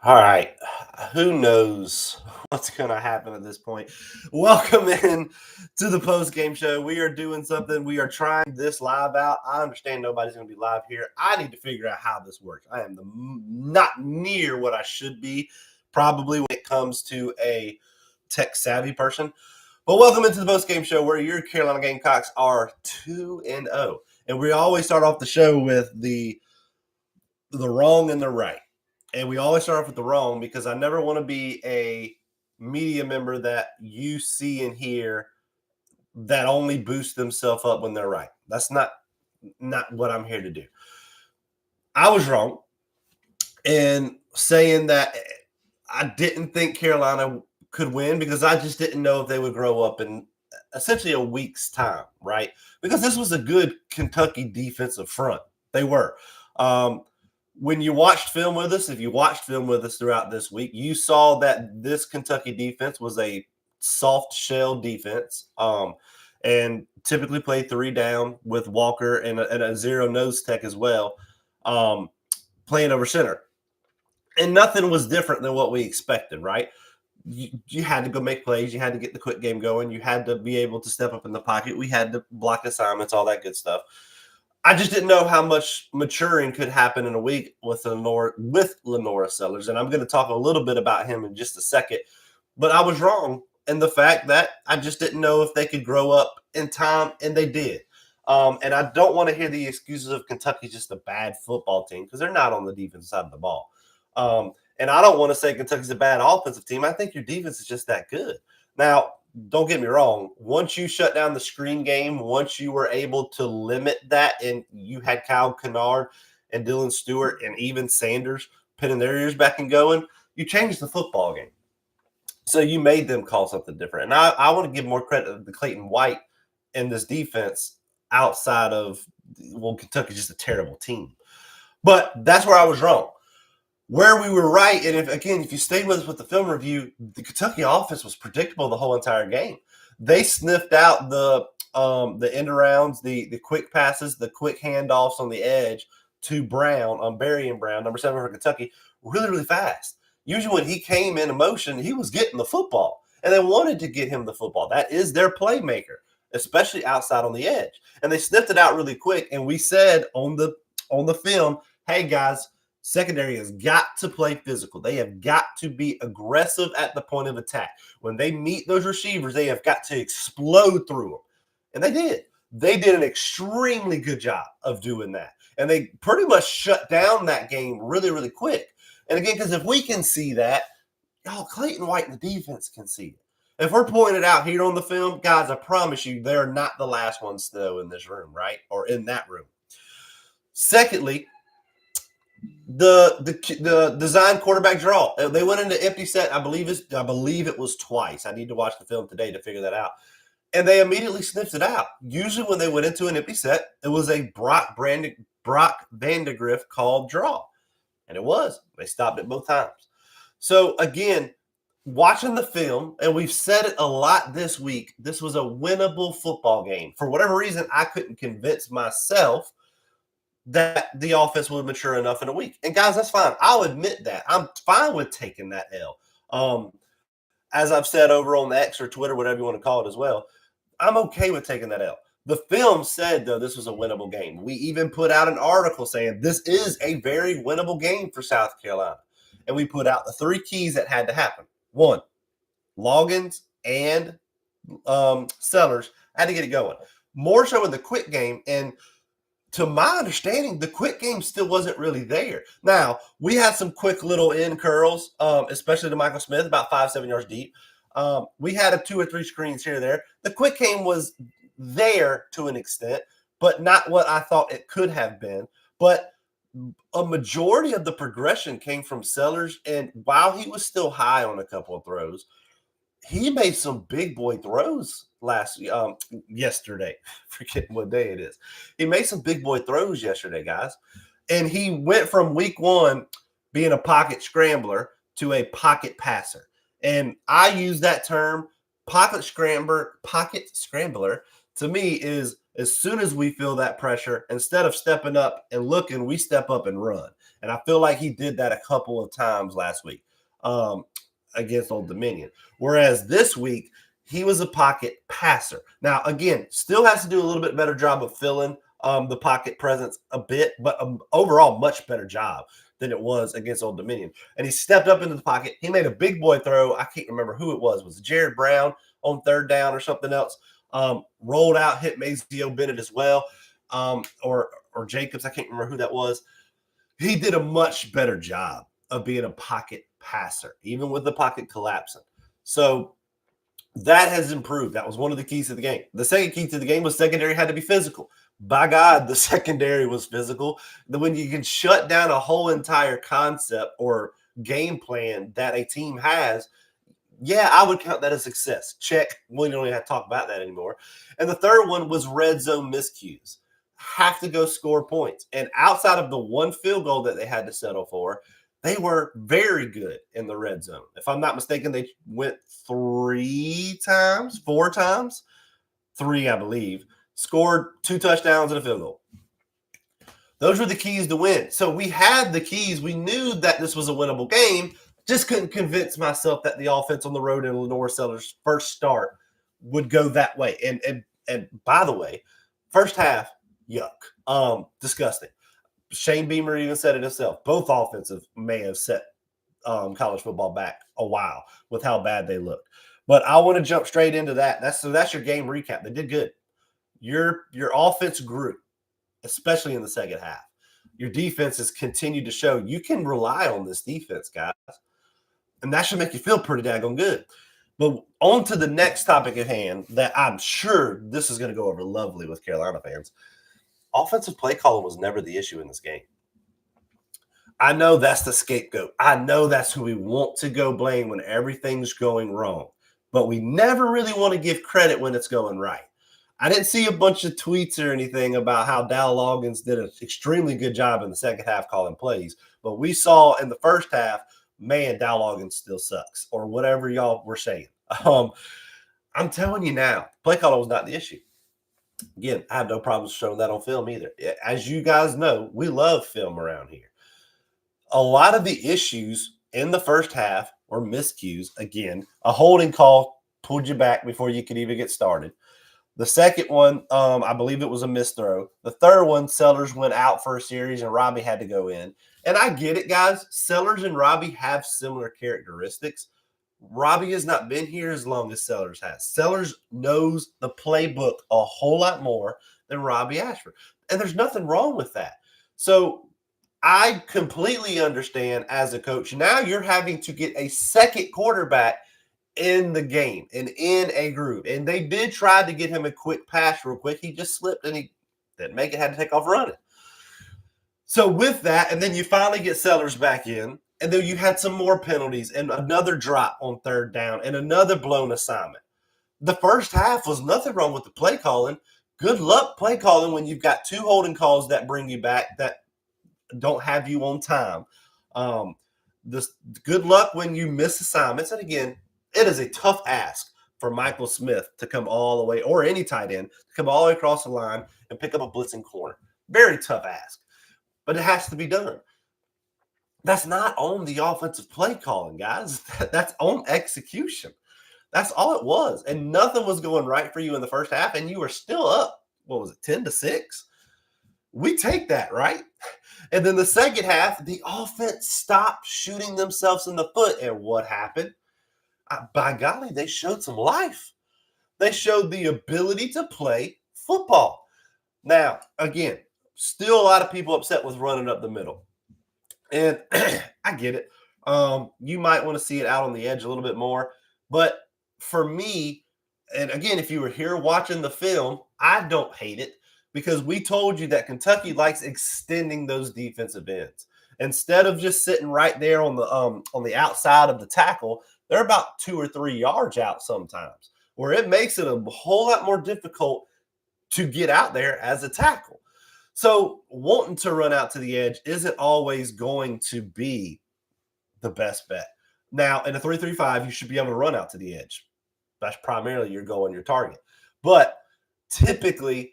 All right. Who knows what's going to happen at this point? Welcome in to the post game show. We are doing something. We are trying this live out. I understand nobody's going to be live here. I need to figure out how this works. I am not near what I should be, probably when it comes to a tech savvy person. But welcome into the post game show where your Carolina Gamecocks are 2-0. And we always start off the show with the wrong and the right. And we always start off with the wrong because I never want to be a media member that you see and hear that only boosts themselves up when they're right. That's not what I'm here to do. I was wrong in saying that I didn't think Carolina could win because I just didn't know if they would grow up in essentially a week's time, right? Because this was a good Kentucky defensive front. They were. When you watched film with us, if you watched film with us throughout this week, you saw that this Kentucky defense was a soft shell defense and typically play 3 down with Walker and a zero nose tech as well, playing over center. And nothing was different than what we expected, right? You had to go make plays. You had to get the quick game going. You had to be able to step up in the pocket. We had to block assignments, all that good stuff. I just didn't know how much maturing could happen in a week with LaNorris Sellers, and I'm going to talk a little bit about him in just a second. But I was wrong in the fact that I just didn't know if they could grow up in time, and they did. And I don't want to hear the excuses of Kentucky's just a bad football team because they're not on the defensive side of the ball. And I don't want to say Kentucky's a bad offensive team. I think your defense is just that good. Now, don't get me wrong. Once you shut down the screen game, once you were able to limit that, and you had Kyle Kennard and Dylan Stewart and even Sanders pinning their ears back and going, you changed the football game. So you made them call something different. And I want to give more credit to Clayton White and this defense outside of, Kentucky's just a terrible team. But that's where I was wrong. Where we were right, and if you stayed with us with the film review, the Kentucky offense was predictable the whole entire game. They sniffed out the end arounds, the quick passes, the quick handoffs on the edge to Brown, Barry and Brown, number 7 for Kentucky, really, really fast. Usually when he came in motion, he was getting the football, and they wanted to get him the football. That is their playmaker, especially outside on the edge. And they sniffed it out really quick, and we said on the film, hey, guys, secondary has got to play physical. They have got to be aggressive at the point of attack. When they meet those receivers, they have got to explode through them. And they did. They did an extremely good job of doing that. And they pretty much shut down that game really, really quick. And again, because if we can see that, Clayton White and the defense can see it. If we're pointing it out here on the film, guys, I promise you, they're not the last ones though in this room, right? Or in that room. Secondly, the design quarterback draw. They went into empty set. I believe it was twice. I need to watch the film today to figure that out. And they immediately sniffed it out. Usually when they went into an empty set, it was a Brock Vandagriff called draw. And it was. They stopped it both times. So again, watching the film, and we've said it a lot this week, this was a winnable football game. For whatever reason, I couldn't convince myself that the offense would mature enough in a week. And guys, that's fine. I'll admit that. I'm fine with taking that L. As I've said over on X or Twitter, whatever you want to call it as well, I'm okay with taking that L. The film said, though, this was a winnable game. We even put out an article saying this is a very winnable game for South Carolina. And we put out the 3 keys that had to happen. 1, Loggins and Sellers had to get it going. More so in the quick game. And to my understanding, the quick game still wasn't really there. Now, we had some quick little in curls, especially to Michael Smith, about 5-7 yards deep. We had 2 or 3 screens here or there. The quick game was there to an extent, but not what I thought it could have been. But a majority of the progression came from Sellers, and while he was still high on a couple of throws, he made some big boy throws yesterday. Forget what day it is. He made some big boy throws yesterday, guys. And he went from week 1 being a pocket scrambler to a pocket passer. And I use that term, pocket scrambler, to me is as soon as we feel that pressure, instead of stepping up and looking, we step up and run. And I feel like he did that a couple of times last week against Old Dominion. Whereas this week, he was a pocket passer. Now, again, still has to do a little bit better job of filling the pocket presence a bit, but overall, much better job than it was against Old Dominion. And he stepped up into the pocket. He made a big boy throw. I can't remember who it was. Was it Jared Brown on third down or something else? Rolled out, hit Mazio Bennett as well, or Jacobs. I can't remember who that was. He did a much better job of being a pocket passer, even with the pocket collapsing. So that has improved. That was one of the keys to the game. The second key to the game was secondary had to be physical. By God, the secondary was physical. When you can shut down a whole entire concept or game plan that a team has, yeah, I would count that as success. Check. We don't even have to talk about that anymore. And the third one was red zone miscues. Have to go score points. And outside of the one field goal that they had to settle for, they were very good in the red zone. If I'm not mistaken, they went 4 times, I believe, scored 2 touchdowns and a field goal. Those were the keys to win. So we had the keys. We knew that this was a winnable game. Just couldn't convince myself that the offense on the road in Lenore Sellers' first start would go that way. And by the way, first half, yuck. Disgusting. Shane Beamer even said it himself. Both offensive may have set college football back a while with how bad they looked. But I want to jump straight into that. That's your game recap. They did good. Your offense grew, especially in the second half. Your defense has continued to show you can rely on this defense, guys. And that should make you feel pretty daggone good. But on to the next topic at hand that I'm sure this is going to go over lovely with Carolina fans. Offensive play calling was never the issue in this game. I know that's the scapegoat. I know that's who we want to go blame when everything's going wrong. But we never really want to give credit when it's going right. I didn't see a bunch of tweets or anything about how Dow Loggins did an extremely good job in the second half calling plays. But we saw in the first half, man, Dow Loggins still sucks, or whatever y'all were saying. I'm telling you now, play calling was not the issue. Again, I have no problems showing that on film either. As you guys know, we love film around here. A lot of the issues in the first half were miscues. Again, a holding call pulled you back before you could even get started. The second one, I believe it was a misthrow. The third one, Sellers went out for a series and Robbie had to go in. And I get it, guys. Sellers and Robbie have similar characteristics. Robbie has not been here as long as Sellers has. Sellers knows the playbook a whole lot more than Robbie Ashford. And there's nothing wrong with that. So I completely understand as a coach. Now you're having to get a second quarterback in the game and in a groove. And they did try to get him a quick pass real quick. He just slipped and he didn't make it, had to take off running. So with that, and then you finally get Sellers back in, and then you had some more penalties and another drop on third down and another blown assignment. The first half was nothing wrong with the play calling. Good luck play calling when you've got 2 holding calls that bring you back that don't have you on time. Good luck when you miss assignments. And again, it is a tough ask for Michael Smith to come all the way, or any tight end, to come all the way across the line and pick up a blitzing corner. Very tough ask, but it has to be done. That's not on the offensive play calling, guys. That's on execution. That's all it was. And nothing was going right for you in the first half, and you were still up, 10-6? We take that, right? And then the second half, the offense stopped shooting themselves in the foot. And what happened? By golly, they showed some life. They showed the ability to play football. Now, again, still a lot of people upset with running up the middle. And I get it. You might want to see it out on the edge a little bit more. But for me, and again, if you were here watching the film, I don't hate it because we told you that Kentucky likes extending those defensive ends. Instead of just sitting right there on the outside of the tackle, they're about 2 or 3 yards out sometimes, where it makes it a whole lot more difficult to get out there as a tackle. So wanting to run out to the edge isn't always going to be the best bet. Now, in a 3-3-5, you should be able to run out to the edge. That's primarily your goal and your target. But typically,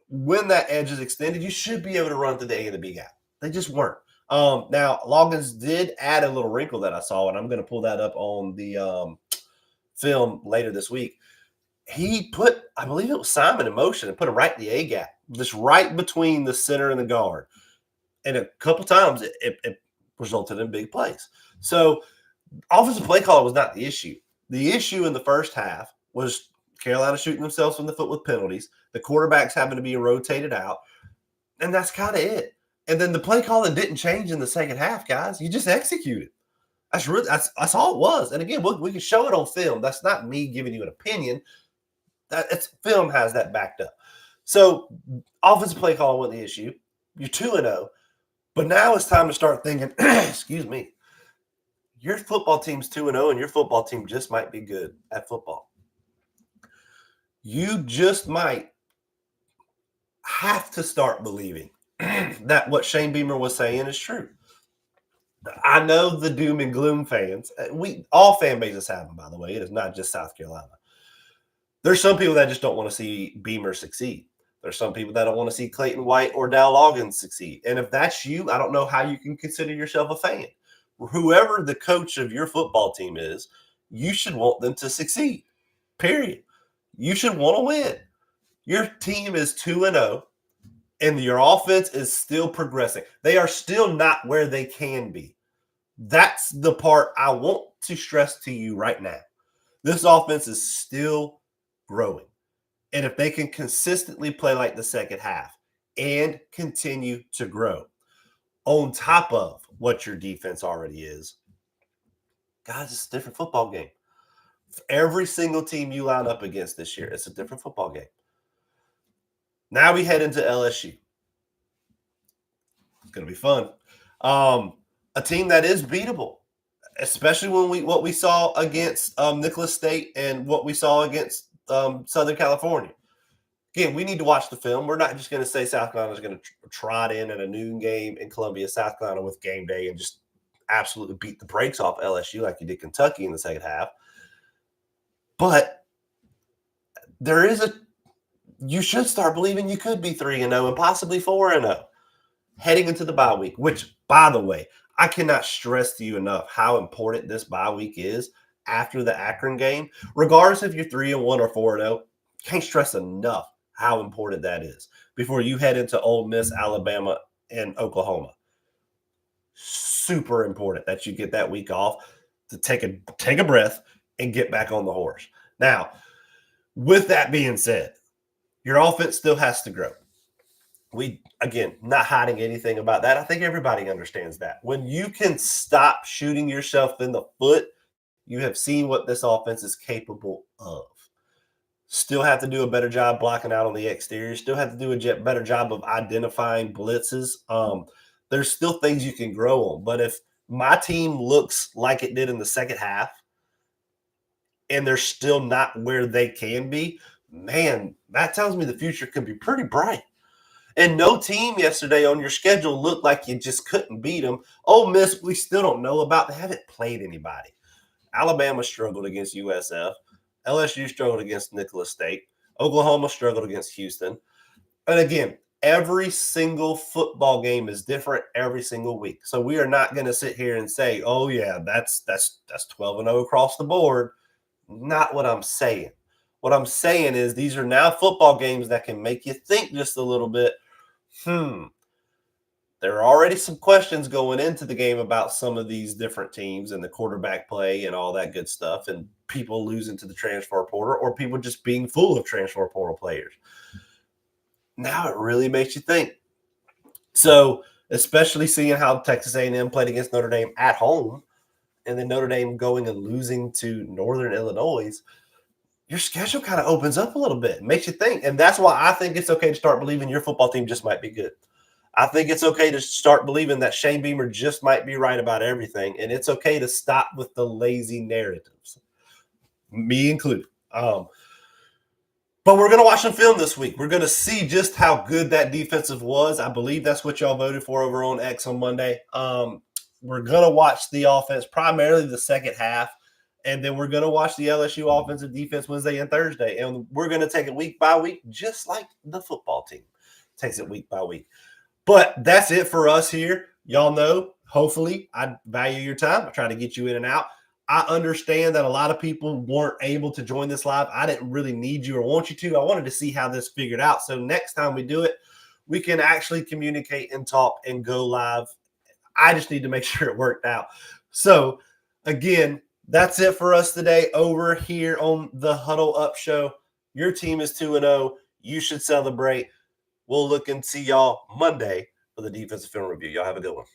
when that edge is extended, you should be able to run to the A and the B gap. They just weren't. Now, Loggins did add a little wrinkle that I saw, and I'm going to pull that up on the film later this week. He put, I believe it was Simon in motion and put him right in the A gap, just right between the center and the guard. And a couple times it resulted in big plays. So offensive play caller was not the issue. The issue in the first half was Carolina shooting themselves in the foot with penalties, the quarterbacks having to be rotated out, and that's kind of it. And then the play calling didn't change in the second half, guys. You just executed. That's all it was. And again, we can show it on film. That's not me giving you an opinion. Film has that backed up. So offensive play calling wasn't the issue. You're 2-0. But now it's time to start thinking, excuse me, your football team's 2-0 and your football team just might be good at football. You just might have to start believing that what Shane Beamer was saying is true. I know the doom and gloom fans. All fan bases have them, by the way. It is not just South Carolina. There's some people that just don't want to see Beamer succeed. There's some people that don't want to see Clayton White or Dow Loggins succeed. And if that's you, I don't know how you can consider yourself a fan. Whoever the coach of your football team is, you should want them to succeed, period. You should want to win. Your team is 2-0, and your offense is still progressing. They are still not where they can be. That's the part I want to stress to you right now. This offense is still growing. And if they can consistently play like the second half and continue to grow on top of what your defense already is, guys, it's a different football game. For every single team you line up against this year, it's a different football game. Now we head into LSU. It's going to be fun. A team that is beatable, especially when what we saw against Nicholas State and what we saw against Southern California. Again, we need to watch the film. We're not just going to say South Carolina is going to trot in at a noon game in Columbia, South Carolina with game day and just absolutely beat the brakes off LSU like you did Kentucky in the second half. But you should start believing you could be 3-0 and possibly 4-0 heading into the bye week, which, by the way, I cannot stress to you enough how important this bye week is after the Akron game. Regardless if you're 3-1 or 4-0, can't stress enough how important that is before you head into Ole Miss, Alabama, and Oklahoma. Super important that you get that week off to take a breath and get back on the horse. Now, with that being said, your offense still has to grow. Again, not hiding anything about that. I think everybody understands that. When you can stop shooting yourself in the foot, you have seen what this offense is capable of. Still have to do a better job blocking out on the exterior. Still have to do a better job of identifying blitzes. There's still things you can grow on. But if my team looks like it did in the second half and they're still not where they can be, man, that tells me the future could be pretty bright. And no team yesterday on your schedule looked like you just couldn't beat them. Ole Miss, we still don't know about. They haven't played anybody. Alabama struggled against USF. LSU struggled against Nicholas State. Oklahoma struggled against Houston. And again, every single football game is different every single week. So we are not going to sit here and say, oh, yeah, that's 12-0 across the board. Not what I'm saying. What I'm saying is these are now football games that can make you think just a little bit, there are already some questions going into the game about some of these different teams and the quarterback play and all that good stuff and people losing to the transfer portal or people just being full of transfer portal players. Now it really makes you think. So especially seeing how Texas A&M played against Notre Dame at home and then Notre Dame going and losing to Northern Illinois, your schedule kind of opens up a little bit, makes you think. And that's why I think it's okay to start believing your football team just might be good. I think it's okay to start believing that Shane Beamer just might be right about everything. And it's okay to stop with the lazy narratives, me included. But we're going to watch some film this week. We're going to see just how good that defensive was. I believe that's what y'all voted for over on X on Monday. We're going to watch the offense, primarily the second half. And then we're going to watch the LSU offense and defense Wednesday and Thursday. And we're going to take it week by week, just like the football team takes it week by week. But that's it for us here. Y'all know, hopefully, I value your time. I try to get you in and out. I understand that a lot of people weren't able to join this live. I didn't really need you or want you to. I wanted to see how this figured out. So next time we do it, we can actually communicate and talk and go live. I just need to make sure it worked out. So again, that's it for us today over here on the Huddle Up Show. Your team is 2-0. You should celebrate. We'll look and see y'all Monday for the defensive film review. Y'all have a good one.